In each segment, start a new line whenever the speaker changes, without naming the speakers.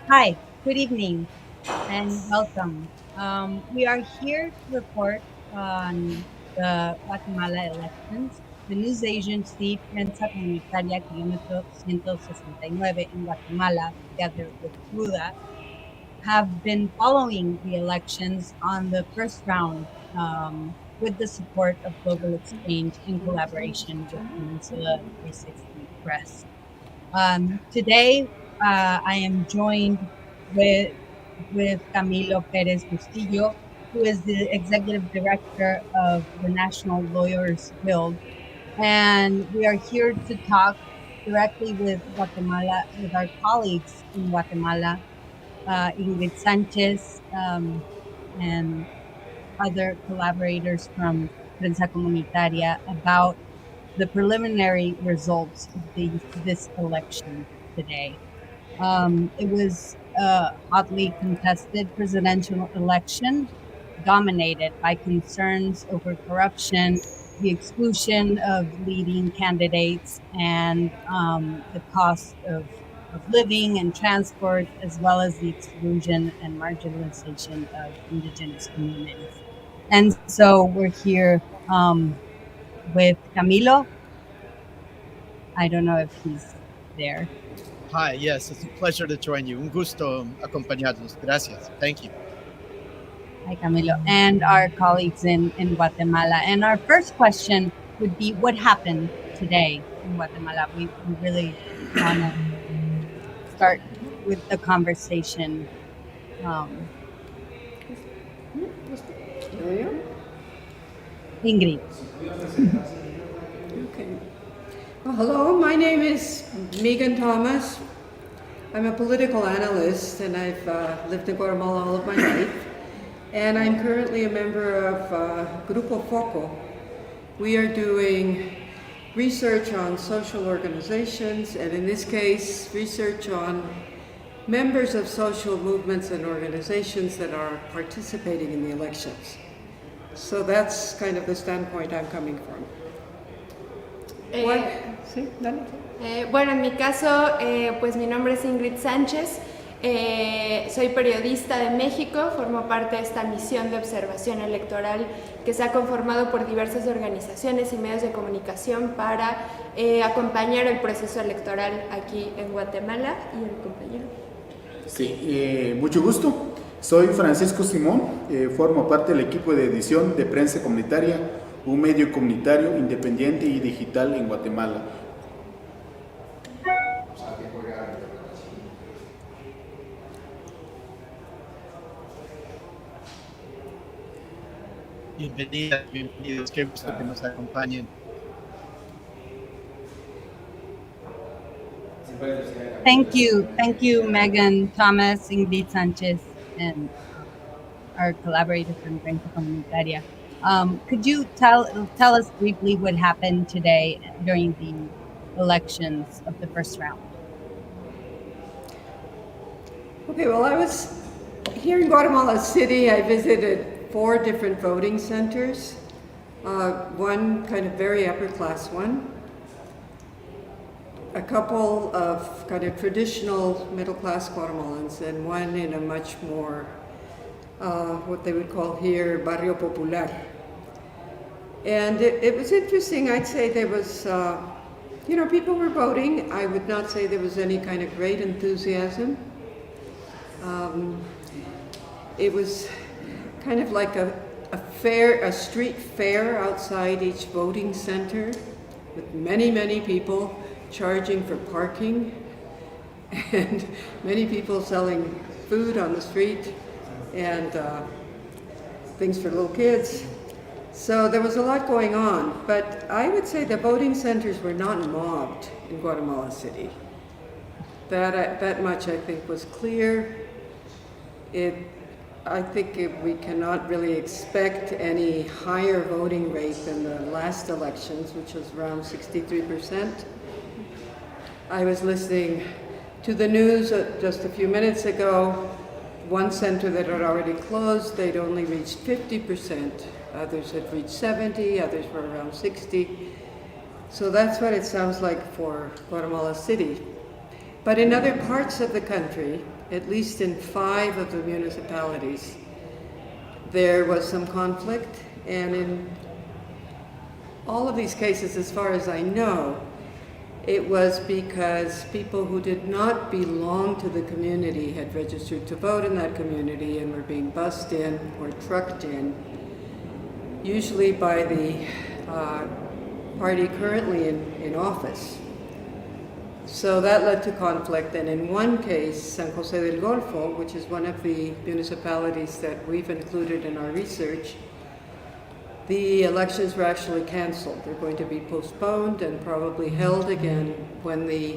Hi, good evening and welcome. We are here to report on the Guatemala elections. The news agency Prensa Comunitaria Kilómetro 169 in Guatemala, together with Ruda, have been following the elections on the first round with the support of Global Exchange in collaboration with Peninsula 360 Press. Today, I am joined with Camilo Perez Bustillo, who is the executive director of the National Lawyers Guild, and we are here to talk directly with Guatemala, with our colleagues in Guatemala, Ingrid Sanchez, and other collaborators from Prensa Comunitaria about the preliminary results of this election today. It was a hotly contested presidential election dominated by concerns over corruption, the exclusion of leading candidates, and the cost of living and transport, as well as the exclusion and marginalization of indigenous communities. And so we're here with Camilo. I don't know if he's there.
Hi, yes, it's a pleasure to join you. Un gusto acompañarnos. Gracias. Thank you.
Hi, Camilo, and our colleagues in Guatemala. And our first question would be, what happened today in Guatemala? We really want to start with the conversation. Um, Ingrid.
Okay. Well, hello, my name is Megan Thomas. I'm a political analyst and I've lived in Guatemala all of my life. And I'm currently a member of Grupo Foco. We are doing research on social organizations, and in this case, research on members of social movements and organizations that are participating in the elections. So that's kind of the standpoint I'm coming from.
Sí, dale. Bueno, en mi caso, pues mi nombre es Ingrid Sánchez, soy periodista de México, formo parte de esta misión de observación electoral que se ha conformado por diversas organizaciones y medios de comunicación para acompañar el proceso electoral aquí en Guatemala. Y el compañero.
Sí, mucho gusto. Soy Francisco Simón, formo parte del equipo de edición de Prensa Comunitaria, un medio comunitario independiente y digital en Guatemala.
Bienvenidas, bienvenidos. Qué gusto que nos acompañen.
Thank you, Megan Thomas, Ingrid Sanchez, and our collaborator from Prensa Comunitaria. Could you tell us briefly what happened today during the elections of the first round?
Okay, well, I was here in Guatemala City. I visited 4 different voting centers. One kind of very upper class one, a couple of kind of traditional middle class Guatemalans, and one in a much more what they would call here barrio popular. And it was interesting. I'd say there was, people were voting. I would not say there was any kind of great enthusiasm. It was kind of like a street fair outside each voting center with many, many people charging for parking and many people selling food on the street and things for little kids. So there was a lot going on, but I would say the voting centers were not mobbed in Guatemala City. That much I think was clear. I think we cannot really expect any higher voting rate than the last elections, which was around 63%. I was listening to the news just a few minutes ago. one center that had already closed, they'd only reached 50%. Others had reached 70, others were around 60. So that's what it sounds like for Guatemala City. But in other parts of the country, at least in 5 of the municipalities, there was some conflict, and in all of these cases, as far as I know, it was because people who did not belong to the community had registered to vote in that community and were being bussed in or trucked in, usually by the party currently in office. So that led to conflict, and in one case, San Jose del Golfo, which is one of the municipalities that we've included in our research, the elections were actually canceled. They're going to be postponed and probably held again when the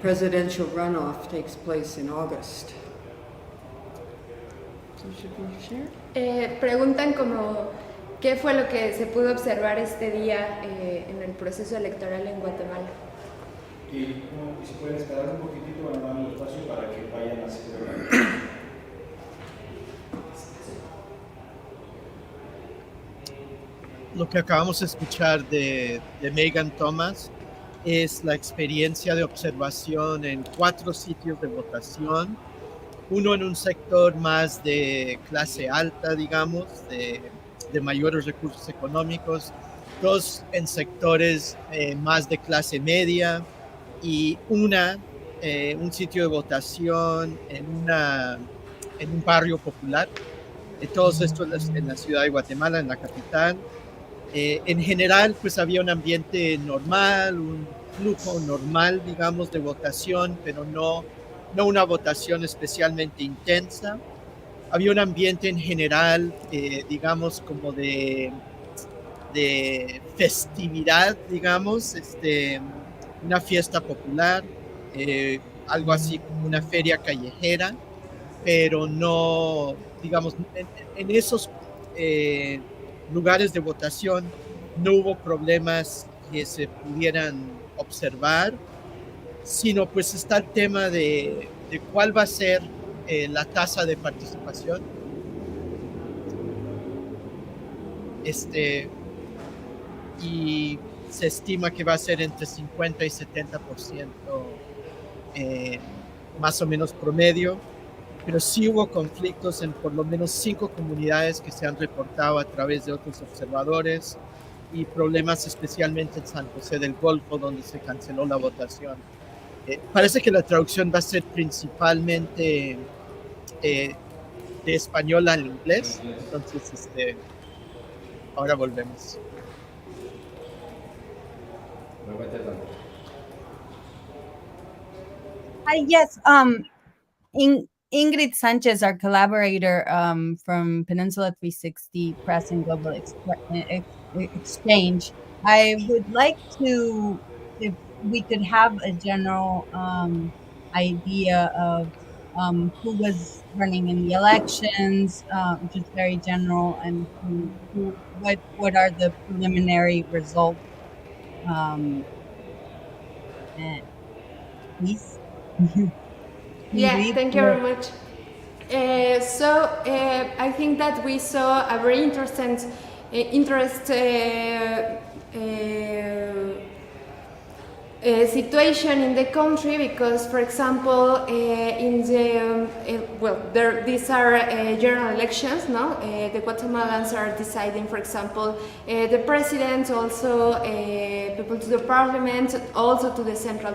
presidential runoff takes place in August. So should we share?
Preguntan como qué fue lo que se pudo observar este día en el proceso electoral en Guatemala.
Y si pueden esperar un poquitito, van a dar el espacio para que vayan a hacer.
Lo que acabamos de escuchar de Megan Thomas es la experiencia de observación en 4 sitios de votación, uno en un sector más de clase alta, digamos, de mayores recursos económicos, 2 en sectores más de clase media, y un sitio de votación en un barrio popular. Todos estos en la ciudad de Guatemala, en la capital. En general, pues había un ambiente normal, un flujo normal, digamos, de votación, pero no una votación especialmente intensa. Había un ambiente en general, digamos, como de festividad, digamos, una fiesta popular, algo así como una feria callejera, pero no, digamos, en esos lugares de votación no hubo problemas que se pudieran observar, sino pues está el tema de cuál va a ser la tasa de participación. Y se estima que va a ser entre 50 y 70%, más o menos promedio, pero sí hubo conflictos en por lo menos 5 comunidades que se han reportado a través de otros observadores, y problemas especialmente en San José del Golfo, donde se canceló la votación. Parece que la traducción va a ser principalmente de español al inglés, entonces ahora volvemos.
Hi, yes. Ingrid Sanchez, our collaborator from Peninsula 360 Press and Global Exchange. I would like to, if we could have a general idea of who was running in the elections, just very general, and what are the preliminary results. Please.
Yeah, thank you very much. So I think that we saw a very interesting situation in the country, because, for example, in the these are general elections, no? The Guatemalans are deciding, for example, the president, also people to the parliament, also to the Central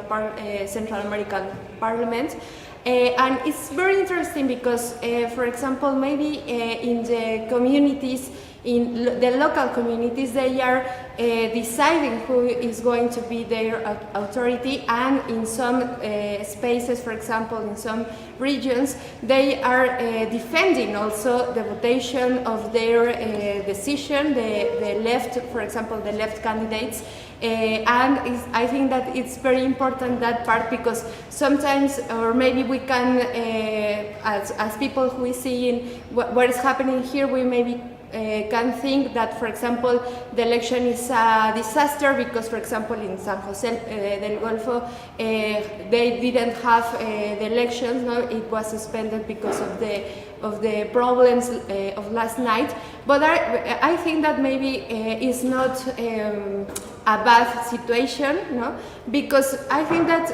American Parliament. And it's very interesting because, for example, maybe in the communities, in the local communities, they are deciding who is going to be their authority, and in some spaces, for example, in some regions, they are defending also the votation of their decision, the left, for example, the left candidates. And I think that it's very important, that part, because sometimes, or maybe we can, as people who is seeing what is happening here, we maybe can think that, for example, the election is a disaster because, for example, in San Jose del Golfo, they didn't have the elections. No, it was suspended because of the problems of last night. But I think that maybe it's not a bad situation, no, because I think that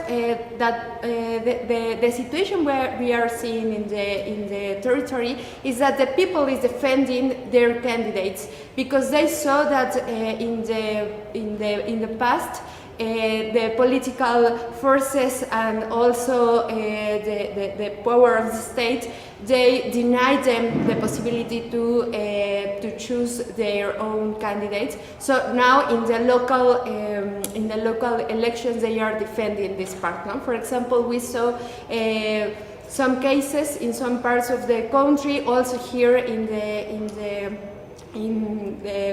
the situation where we are seeing in the territory is that the people is defending their candidates because they saw that in the past the political forces and also the power of the state, they denied them the possibility to choose their own candidates. So now in the local elections, they are defending this part. No? For example, we saw some cases in some parts of the country, also here in the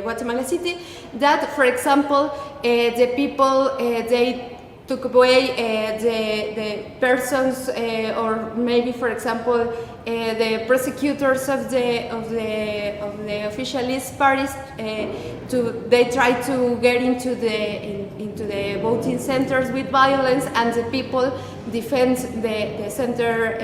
Guatemala city, that, for example, the people they took away the persons, or maybe, for example, the prosecutors of the officialist parties. They try to get into the voting centers with violence, and the people defend the center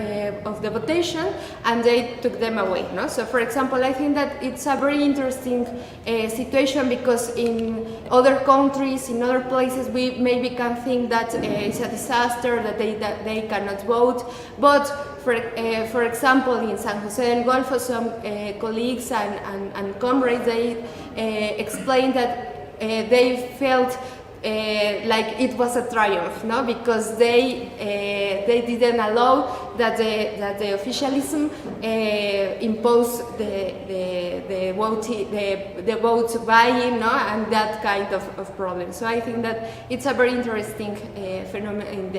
of the votation, and they took them away. No? So, for example, I think that it's a very interesting situation because in other countries, in other places, we maybe can think that it's a disaster, that they cannot vote. But for example, in San Jose del Golfo, some colleagues and comrades, they explained that they felt like it was a triumph, no? Because they didn't allow that the officialism impose the vote buying, no? And that kind of problem. So I think that it's a very interesting phenomenon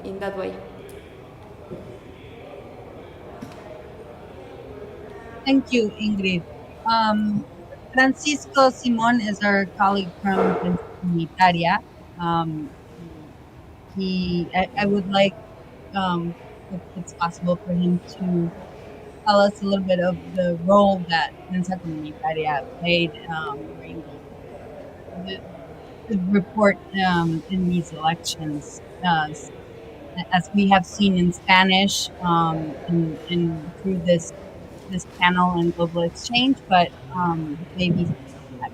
in that way.
Thank you, Ingrid. Francisco Simon is our colleague from Prensa Comunitaria. I would like, if it's possible, for him to tell us a little bit of the role that Prensa Comunitaria played during the report in these elections. As we have seen in Spanish, in through this panel and global exchange, but maybe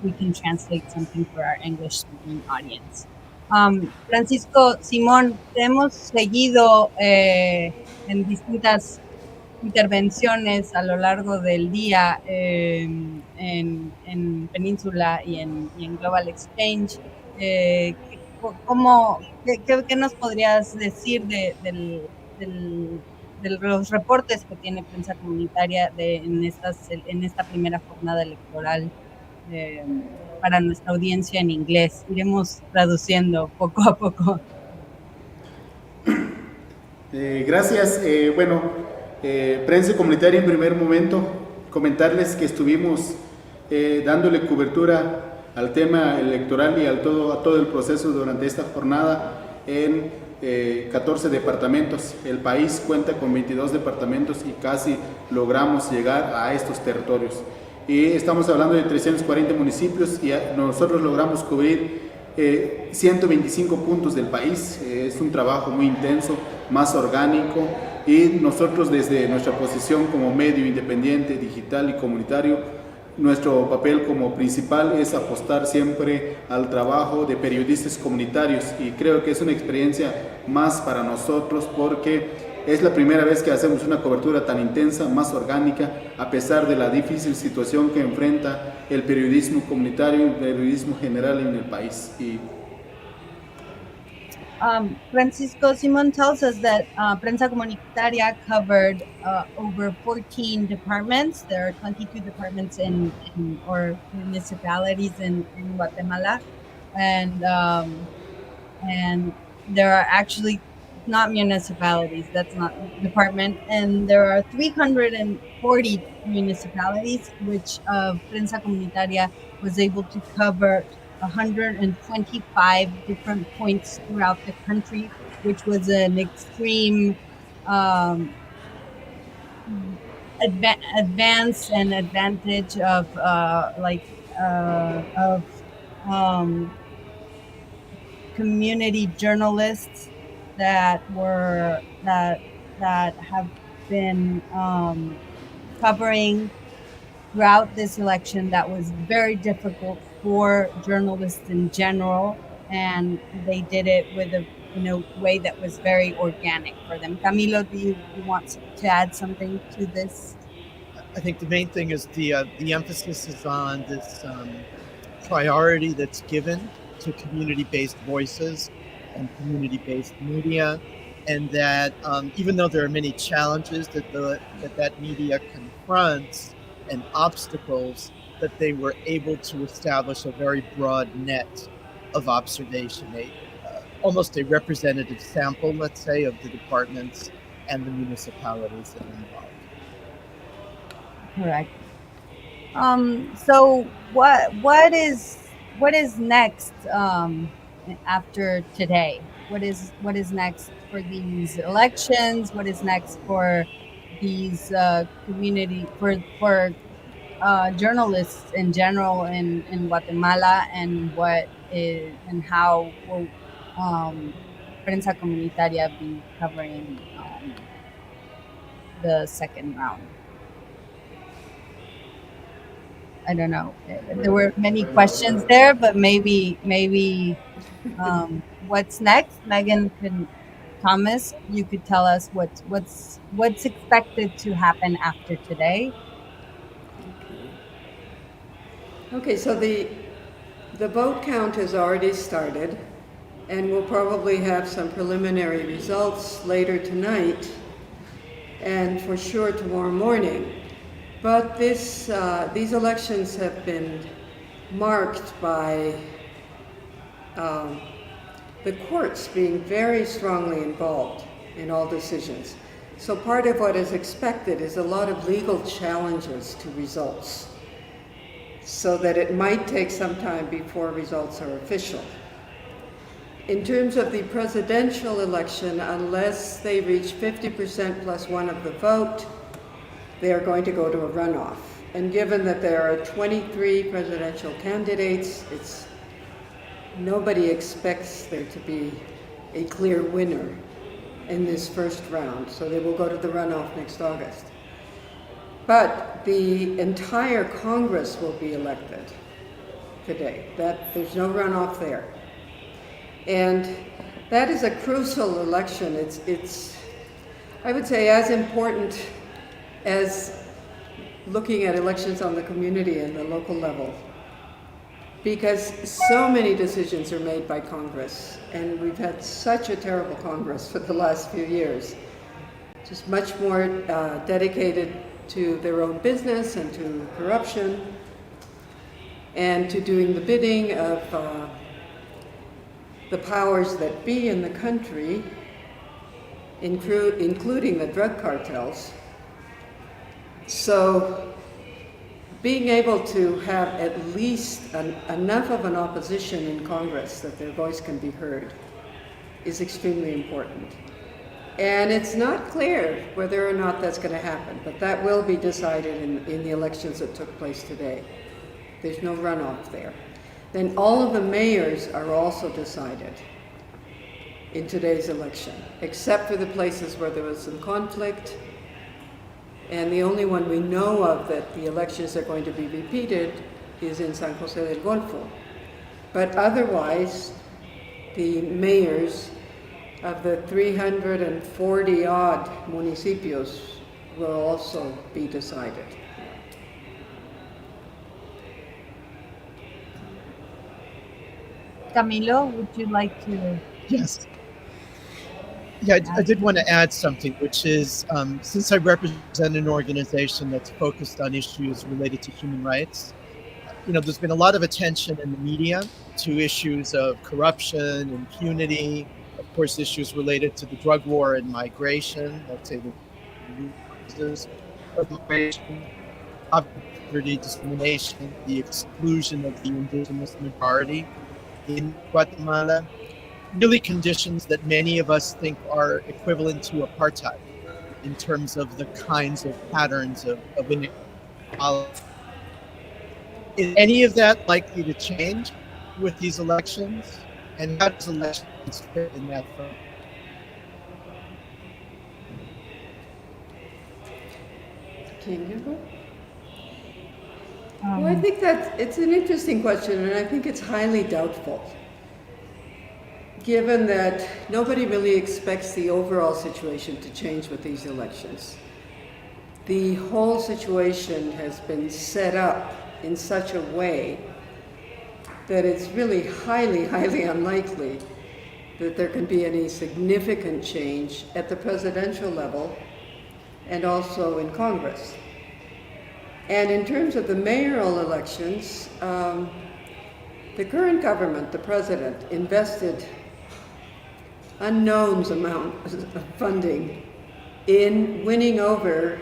we can translate something for our English-speaking audience. Francisco Simón, te hemos seguido en distintas intervenciones a lo largo del día en Peninsula y en Global Exchange. ¿Qué nos podrías decir de los reportes que tiene Prensa Comunitaria en esta primera jornada electoral para nuestra audiencia en inglés? Iremos traduciendo poco a poco.
Gracias. Prensa Comunitaria, en primer momento, comentarles que estuvimos dándole cobertura al tema electoral y a todo el proceso durante esta jornada en 14 departamentos. El país cuenta con 22 departamentos y casi logramos llegar a estos territorios. Y estamos hablando de 340 municipios y nosotros logramos cubrir 125 puntos del país. Es un trabajo muy intenso, más orgánico, y nosotros desde nuestra posición como medio independiente, digital y comunitario, nuestro papel como principal es apostar siempre al trabajo de periodistas comunitarios, y creo que es una experiencia más para nosotros porque es la primera vez que hacemos una cobertura tan intensa, más orgánica, a pesar de la difícil situación que enfrenta el periodismo comunitario y el periodismo general en el país.
Francisco Simon tells us that Prensa Comunitaria covered over 14 departments. There are 22 departments or municipalities in Guatemala, and there are actually not municipalities. That's not department, and there are 340 municipalities, which Prensa Comunitaria was able to cover 125 different points throughout the country, which was an extreme advance and advantage of of um, community journalists that were that have been covering throughout this election that was very difficult for journalists in general, and they did it with a way that was very organic for them. Camilo, do you want to add something to this?
I think the main thing is the emphasis is on this priority that's given to community-based voices and community-based media, and that even though there are many challenges that media confronts and obstacles, that they were able to establish a very broad net of observation, almost a representative sample, let's say, of the departments and the municipalities that are involved.
Correct. So what is next after today? What is next for these elections? What is next for these community for journalists in general in Guatemala, and what is and how will Prensa Comunitaria be covering the second round? I don't know. There were many questions there, but maybe what's next? Megan can Thomas, you could tell us what's expected to happen after today.
Okay, so the vote count has already started, and we'll probably have some preliminary results later tonight, and for sure tomorrow morning. But these elections have been marked by the courts being very strongly involved in all decisions. So part of what is expected is a lot of legal challenges to results, so that it might take some time before results are official. In terms of the presidential election, unless they reach 50% plus one of the vote, they are going to go to a runoff. And given that there are 23 presidential candidates, nobody expects there to be a clear winner in this first round, so they will go to the runoff next August. But the entire Congress will be elected today. There's no runoff there. And that is a crucial election. It's I would say, as important as looking at elections on the community and the local level, because so many decisions are made by Congress, and we've had such a terrible Congress for the last few years, just much more dedicated to their own business and to corruption and to doing the bidding of the powers that be in the country, including the drug cartels. So being able to have at least enough of an opposition in Congress that their voice can be heard is extremely important. And it's not clear whether or not that's going to happen, but that will be decided in the elections that took place today. There's no runoff there. Then all of the mayors are also decided in today's election, except for the places where there was some conflict. And the only one we know of that the elections are going to be repeated is in San Jose del Golfo. But otherwise, the mayors of the 340 odd municipios will also be decided.
Camilo, would you like to?
Yes. Yeah, I did want to add something, which is since I represent an organization that's focused on issues related to human rights, there's been a lot of attention in the media to issues of corruption, impunity, of course, issues related to the drug war and migration, let's say the uses of migration, poverty, discrimination, the exclusion of the indigenous majority in Guatemala. Really conditions that many of us think are equivalent to apartheid in terms of the kinds of patterns of inequality. Is any of that likely to change with these elections? And how does elections fit in that frame?
Can you go? Well, I think that it's an interesting question, and I think it's highly doubtful, given that nobody really expects the overall situation to change with these elections. The whole situation has been set up in such a way that it's really highly, highly unlikely that there can be any significant change at the presidential level and also in Congress. And in terms of the mayoral elections, the current government, the president, invested unknown amounts of funding in winning over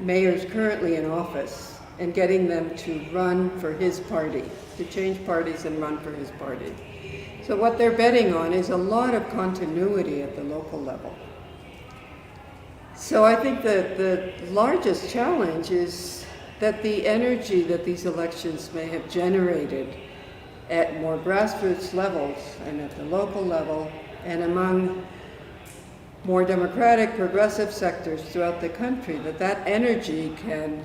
mayors currently in office and getting them to run for his party, to change parties and run for his party. So what they're betting on is a lot of continuity at the local level. So I think that the largest challenge is that the energy that these elections may have generated at more grassroots levels and at the local level and among more democratic, progressive sectors throughout the country, that energy can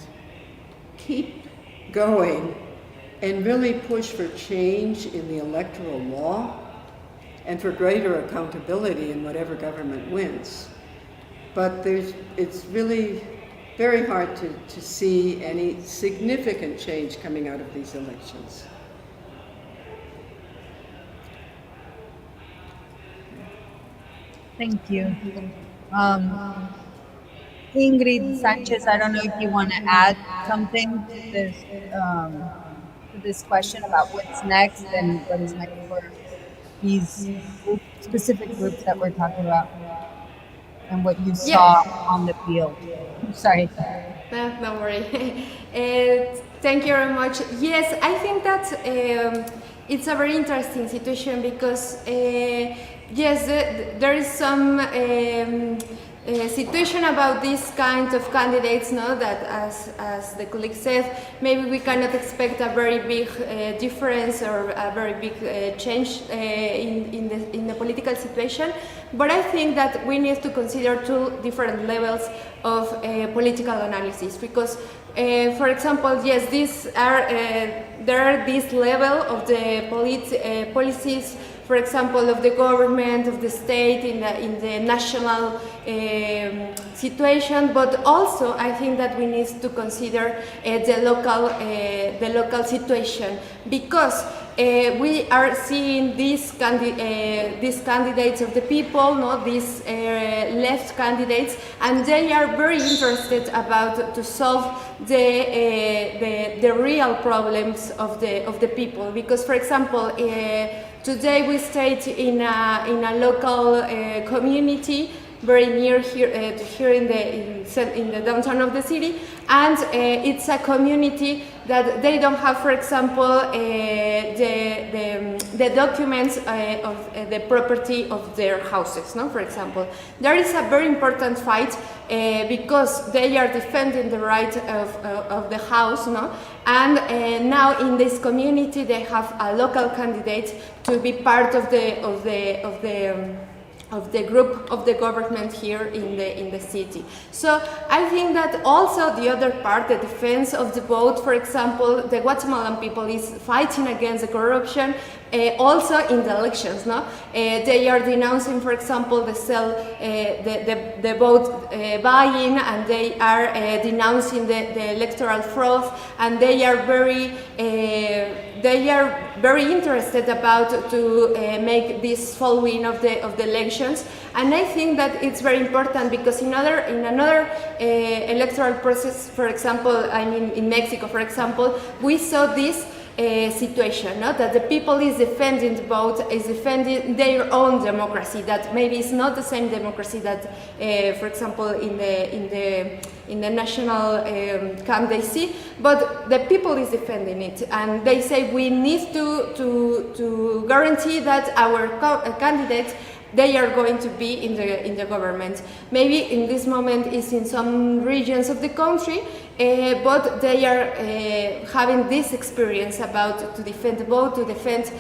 keep going and really push for change in the electoral law and for greater accountability in whatever government wins. But it's really very hard to see any significant change coming out of these elections.
Thank you. Ingrid Sanchez, I don't know if you want to add something to this question about what's next and what is next for these specific groups that we're talking about and what you saw on the field. Sorry.
No, don't worry. Thank you very much. Yes, I think that it's a very interesting situation because yes, there is some situation about this kind of candidates, no? That as the colleague said, maybe we cannot expect a very big difference or a very big change in the political situation. But I think that we need to consider two different levels of political analysis because, for example, yes, there are this level of the policies, for example, of the government, of the state, in the national situation, but also I think that we need to consider the local situation because we are seeing these candidates of the people, no, these left candidates, and they are very interested about to solve the real problems of the people. Because, for example, today we stayed in a local community very near here in the downtown of the city, and it's a community that they don't have, for example, the documents of the property of their houses. No, for example, there is a very important fight because they are defending the right of the house. No, and now in this community they have a local candidate to be part of the group of the government here in the city. So I think that also the other part, the defense of the vote, for example, the Guatemalan people is fighting against the corruption also in the elections. No, they are denouncing, for example, the vote buying, and they are denouncing the electoral fraud, and they are very interested about to make this following of the elections. And I think that it's very important because in another electoral process, for example, I mean in Mexico, for example, we saw this situation, no? That the people is defending the vote, is defending their own democracy, that maybe it's not the same democracy that, for example, in the national camp they see, but the people is defending it, and they say we need to guarantee that our candidates they are going to be in the government. Maybe in this moment is in some regions of the country, but they are having this experience about to defend the vote, to defend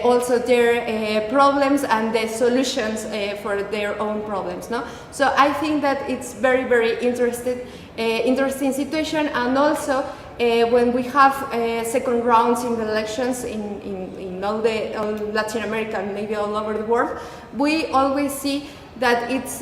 also their problems and the solutions for their own problems. No, so I think that it's very, very interesting situation, and also when we have second rounds in the elections in all Latin America and maybe all over the world, we always see that it's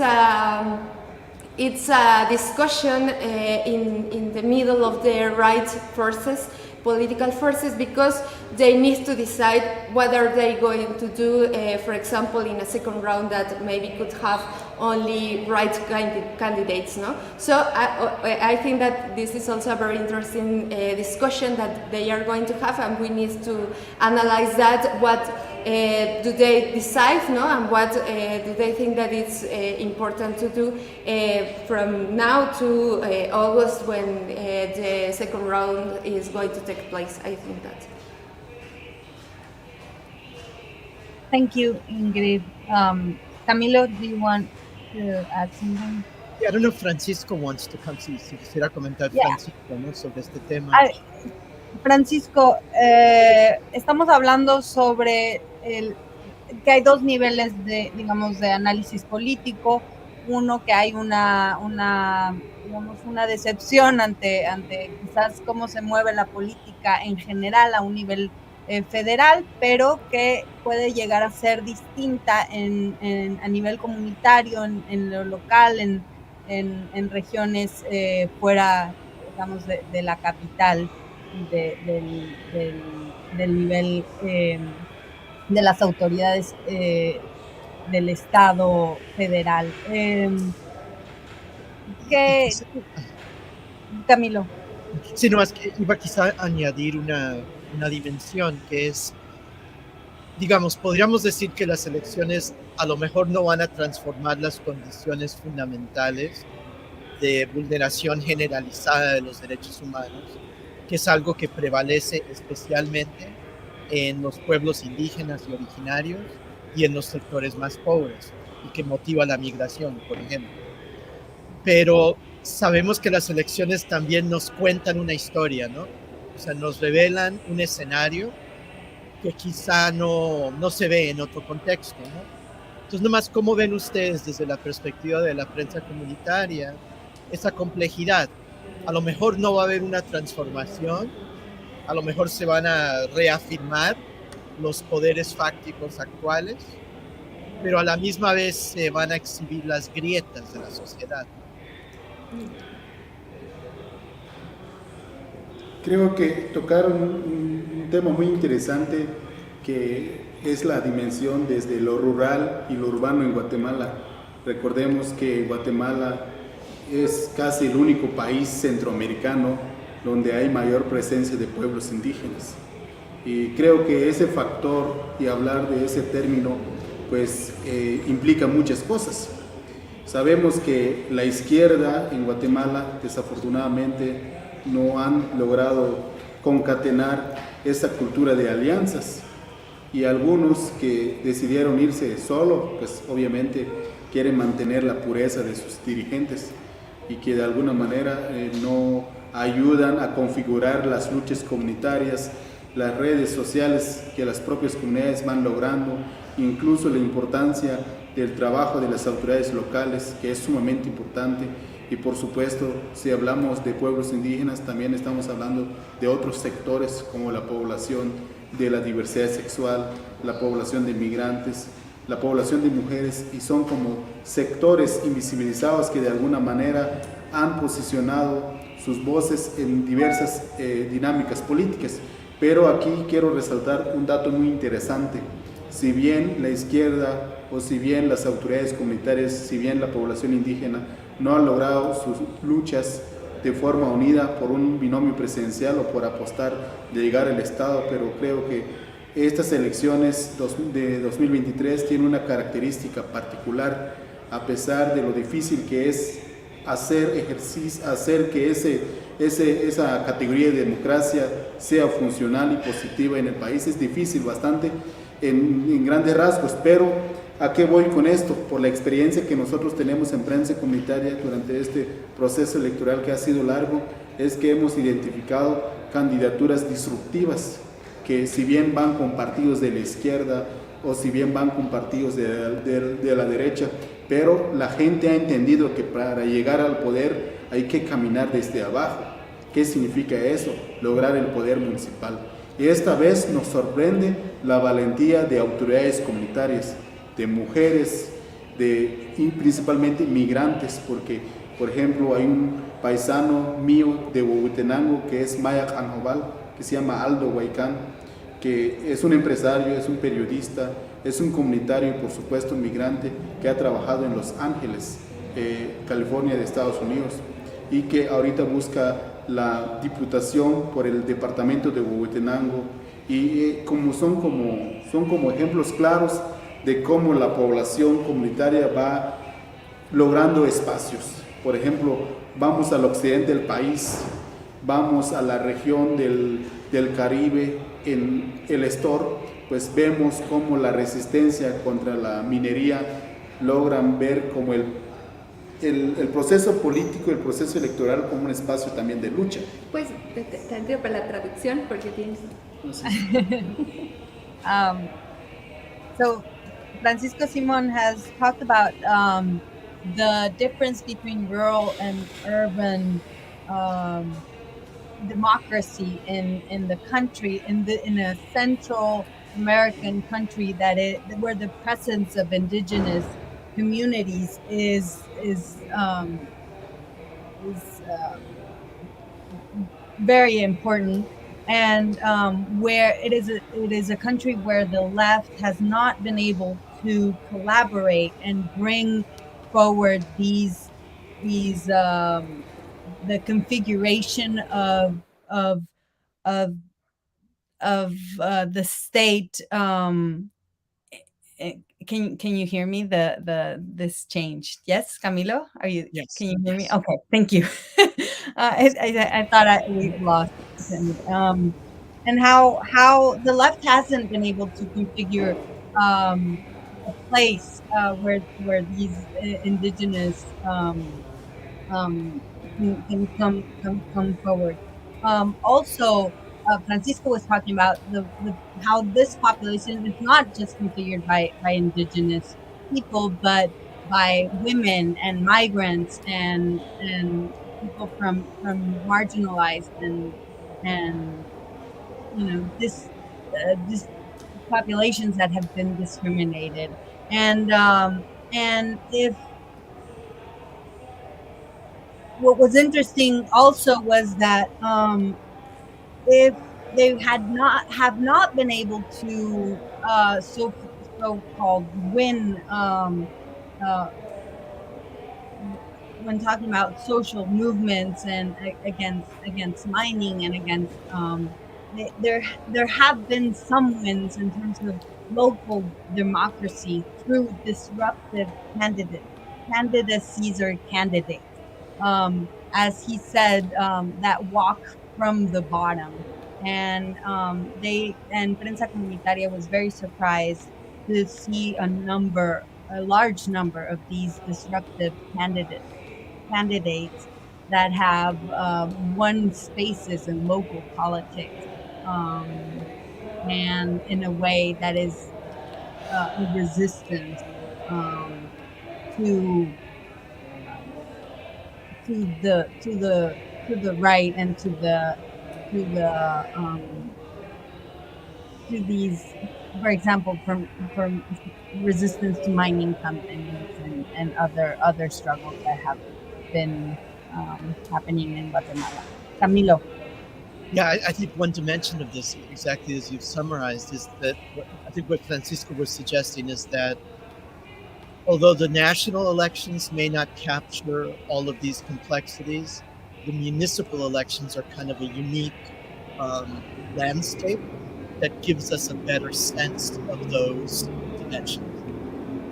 a discussion in the middle of the right forces, political forces, because they need to decide what are they going to do, for example, in a second round that maybe could have only right candidates. No? So I think that this is also a very interesting discussion that they are going to have, and we need to analyze that. What do they decide, no? And what do they think that it's important to do from now to August, when the second round is going to take place? I think that.
Thank you, Ingrid. Camilo, do you want to add something?
Yeah, I don't know if Francisco wants to come, si quisiera comentar Francisco, ¿no? Sobre este tema.
Francisco, estamos hablando sobre que hay dos niveles de, digamos, de análisis político. Uno, que hay una decepción ante quizás cómo se mueve la política en general a un nivel federal, pero que puede llegar a ser distinta a nivel comunitario, en lo local, en regiones fuera, digamos, de la capital, del nivel de las autoridades del Estado federal. Camilo.
Sí, no, es que iba quizá a añadir una dimensión que es, digamos, podríamos decir que las elecciones a lo mejor no van a transformar las condiciones fundamentales de vulneración generalizada de los derechos humanos, que es algo que prevalece especialmente en los pueblos indígenas y originarios y en los sectores más pobres, y que motiva la migración, por ejemplo. Pero sabemos que las elecciones también nos cuentan una historia, ¿no? O sea, nos revelan un escenario que quizá no se ve en otro contexto, ¿no? Entonces, nomás, ¿cómo ven ustedes desde la perspectiva de la prensa comunitaria esa complejidad? A lo mejor no va a haber una transformación, a lo mejor se van a reafirmar los poderes fácticos actuales, pero a la misma vez se van a exhibir las grietas de la sociedad.
Creo que tocaron un tema muy interesante, que es la dimensión desde lo rural y lo urbano en Guatemala. Recordemos que Guatemala es casi el único país centroamericano donde hay mayor presencia de pueblos indígenas. Y creo que ese factor, y hablar de ese término, pues implica muchas cosas. Sabemos que la izquierda en Guatemala, desafortunadamente, no han logrado concatenar esa cultura de alianzas, y algunos que decidieron irse solo, pues obviamente quieren mantener la pureza de sus dirigentes, y que de alguna manera no ayudan a configurar las luchas comunitarias, las redes sociales que las propias comunidades van logrando, incluso la importancia del trabajo de las autoridades locales, que es sumamente importante. Y por supuesto, si hablamos de pueblos indígenas, también estamos hablando de otros sectores, como la población de la diversidad sexual, la población de migrantes, la población de mujeres, y son como sectores invisibilizados que de alguna manera han posicionado sus voces en diversas dinámicas políticas. Pero aquí quiero resaltar un dato muy interesante. Si bien la izquierda, o si bien las autoridades comunitarias, si bien la población indígena no han logrado sus luchas de forma unida por un binomio presidencial o por apostar de llegar al Estado, pero creo que estas elecciones de 2023 tienen una característica particular, a pesar de lo difícil que es hacer que esa categoría de democracia sea funcional y positiva en el país. Es difícil bastante en grandes rasgos, pero ¿A qué voy con esto? Por la experiencia que nosotros tenemos en prensa comunitaria durante este proceso electoral que ha sido largo, es que hemos identificado candidaturas disruptivas, que si bien van con partidos de la izquierda o si bien van con partidos de la derecha, pero la gente ha entendido que para llegar al poder hay que caminar desde abajo. ¿Qué significa eso? Lograr el poder municipal. Y esta vez nos sorprende la valentía de autoridades comunitarias, de mujeres, y principalmente migrantes, porque, por ejemplo, hay un paisano mío de Huehuetenango que es Maya Canjobal, que se llama Aldo Huaycán, que es un empresario, es un periodista, es un comunitario y por supuesto un migrante que ha trabajado en Los Ángeles, California de Estados Unidos, y que ahorita busca la diputación por el departamento de Huehuetenango, y son como ejemplos claros de cómo la población comunitaria va logrando espacios. Por ejemplo, vamos al occidente del país, vamos a la región del Caribe, en el Estor, pues vemos cómo la resistencia contra la minería logran ver como el proceso político, el proceso electoral como un espacio también de lucha.
Pues te ayudo para la traducción porque tienes...
Um, so Francisco Simon has talked about the difference between rural and urban democracy in the country, in a Central American country where the presence of indigenous communities is very important, and where it is a country where the left has not been able to collaborate and bring forward the configuration of of the state. Can you hear me? This changed. Yes, Camilo,
Yes.
Can you hear me?
Yes.
Okay, thank you. I thought we lost him. And how the left hasn't been able to configure a place where these indigenous can come forward. Also, Francisco was talking about how this population is not just configured by indigenous people, but by women and migrants and people from marginalized and this populations that have been discriminated. And if what was interesting also was that if they have not been able to so-called win when talking about social movements and against mining and against there have been some wins in terms of local democracy through disruptive candidacies or candidates. As he said, that walk from the bottom. And Prensa Comunitaria was very surprised to see a large number of these disruptive candidates that have won spaces in local politics, and in a way that is a resistance to the right and to these, for example, from resistance to mining companies and other struggles that have been happening in Guatemala. Camilo.
Yeah, I think one dimension of this, exactly as you've summarized, is that I think what Francisco was suggesting is that although the national elections may not capture all of these complexities, the municipal elections are kind of a unique landscape that gives us a better sense of those dimensions.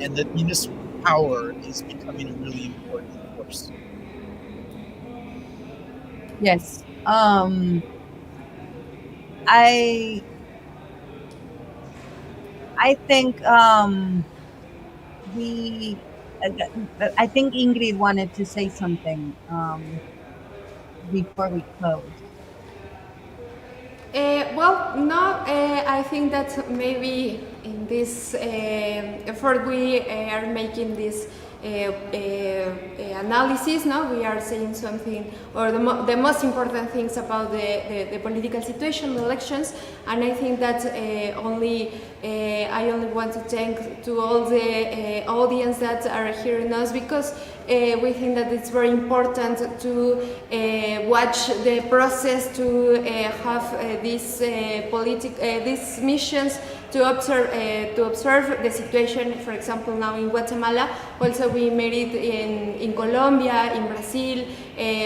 And that municipal power is becoming a really important force.
Yes. I think we, I think Ingrid wanted to say something before we close.
Well, no, I think that maybe in this effort we are making this analysis, no, we are saying something, or the most important things about the political situation, the elections, and I think that I only want to thank to all the audience that are hearing us, because we think that it's very important to watch the process, to have these missions to observe the situation. For example, now in Guatemala, also we made it in Colombia, in Brazil,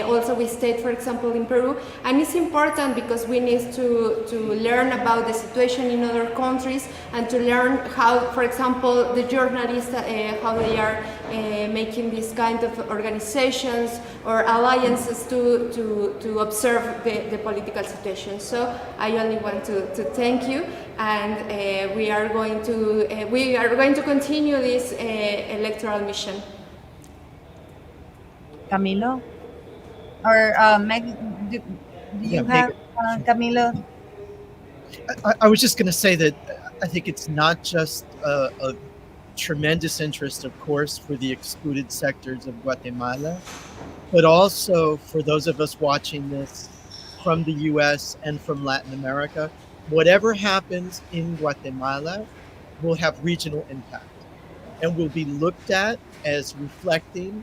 also we stayed, for example, in Peru, and it's important because we need to learn about the situation in other countries and to learn how, for example, the journalists, how they are making this kind of organizations or alliances to observe the political situation. So I only want to thank you, and we are going to continue this electoral mission.
Camilo? Or Meg, do you have, Camilo?
I was just going to say that I think it's not just a tremendous interest, of course, for the excluded sectors of Guatemala, but also for those of us watching this from the US and from Latin America. Whatever happens in Guatemala will have regional impact and will be looked at as reflecting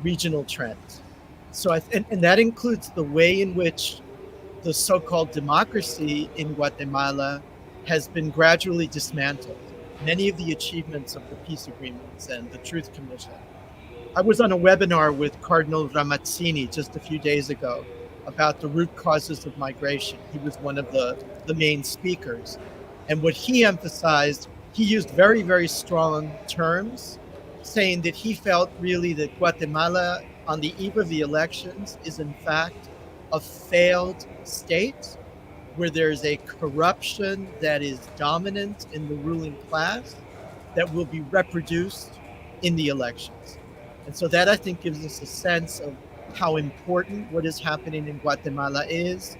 regional trends. So, and that includes the way in which the so-called democracy in Guatemala has been gradually dismantled. Many of the achievements of the peace agreements and the Truth Commission. I was on a webinar with Cardinal Ramazzini just a few days ago about the root causes of migration. He was one of the main speakers. And what he emphasized, he used very, very strong terms, saying that he felt really that Guatemala, on the eve of the elections, is in fact a failed state where there's a corruption that is dominant in the ruling class that will be reproduced in the elections. And so that, I think, gives us a sense of how important what is happening in Guatemala is,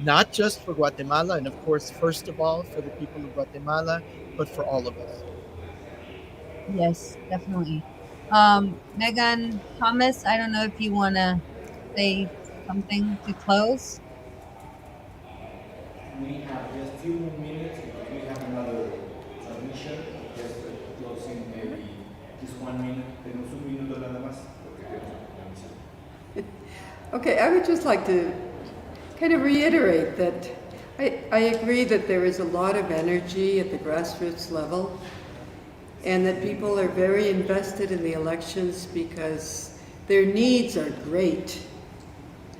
not just for Guatemala, and of course, first of all, for the people of Guatemala, but for all of us.
Yes, definitely. Megan, Thomas, I don't know if you want to say something to close.
We have just few more minutes because we have another transmission. Just closing maybe just 1 minute. Tenemos un minuto nada más porque tenemos una transmisión.
Okay, I would just like to kind of reiterate that I agree that there is a lot of energy at the grassroots level, and that people are very invested in the elections because their needs are great.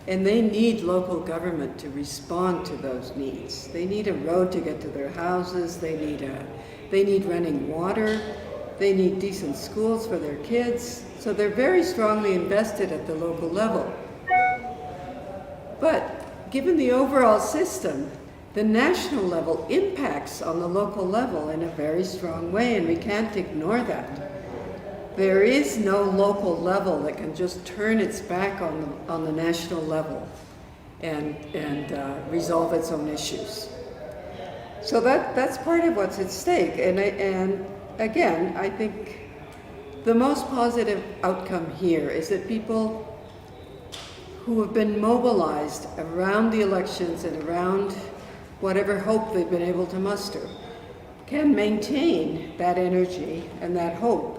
And they need local government to respond to those needs. They need a road to get to their houses, they need running water, they need decent schools for their kids. So they're very strongly invested at the local level. But given the overall system, the national level impacts on the local level in a very strong way, and we can't ignore that. There is no local level that can just turn its back on the national level and resolve its own issues. So that's part of what's at stake. And again, I think the most positive outcome here is that people who have been mobilized around the elections and around whatever hope they've been able to muster can maintain that energy and that hope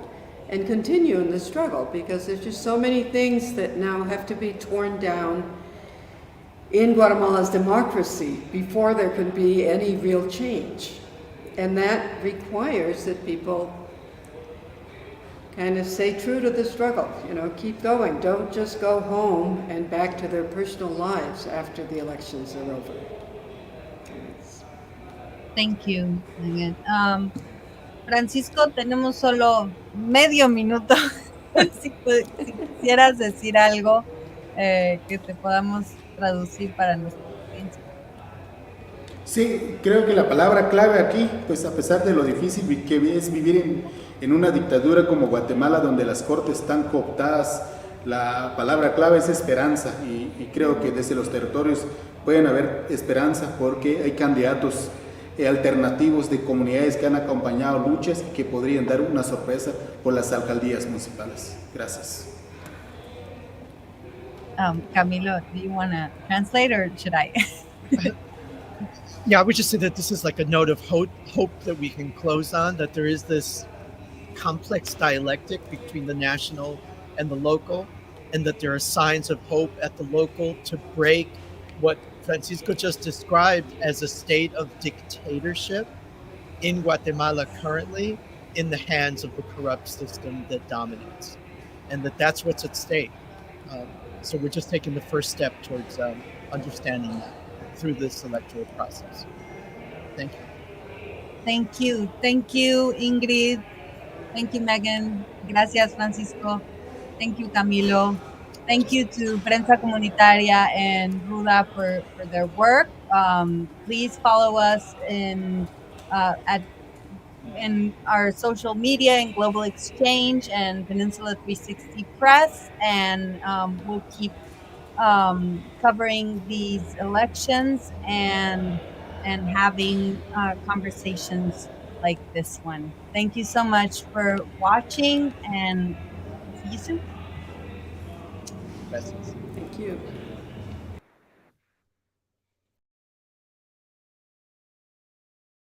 and continue in the struggle, because there's just so many things that now have to be torn down in Guatemala's democracy before there can be any real change. And that requires that people kind of stay true to the struggle, keep going. Don't just go home and back to their personal lives after the elections are over.
Thank you, Megan. Francisco, tenemos solo medio minuto. si quisieras decir algo que te podamos traducir para nuestra audiencia.
Sí, creo que la palabra clave aquí, pues a pesar de lo difícil que es vivir en una dictadura como Guatemala, donde las cortes están cooptadas, la palabra clave es esperanza y creo que desde los territorios pueden haber esperanza porque hay candidatos alternativos de comunidades que han acompañado luchas y que podrían dar una sorpresa por las alcaldías municipales. Gracias.
Camilo, do you want to translate or should I?
Yeah, I would just say that this is like a note of hope that we can close on, that there is this complex dialectic between the national and the local, and that there are signs of hope at the local to break what Francisco just described as a state of dictatorship in Guatemala currently in the hands of the corrupt system that dominates, and that's what's at stake. So we're just taking the first step towards understanding that through this electoral process. Thank you.
Thank you. Thank you, Ingrid. Thank you, Megan. Gracias, Francisco. Thank you, Camilo. Thank you to Prensa Comunitaria and Ruda for their work. Please follow us in our social media and Global Exchange and Peninsula 360 Press, and we'll keep covering these elections and having conversations like this one. Thank you so much for watching, and see you soon.
Gracias.
Thank you.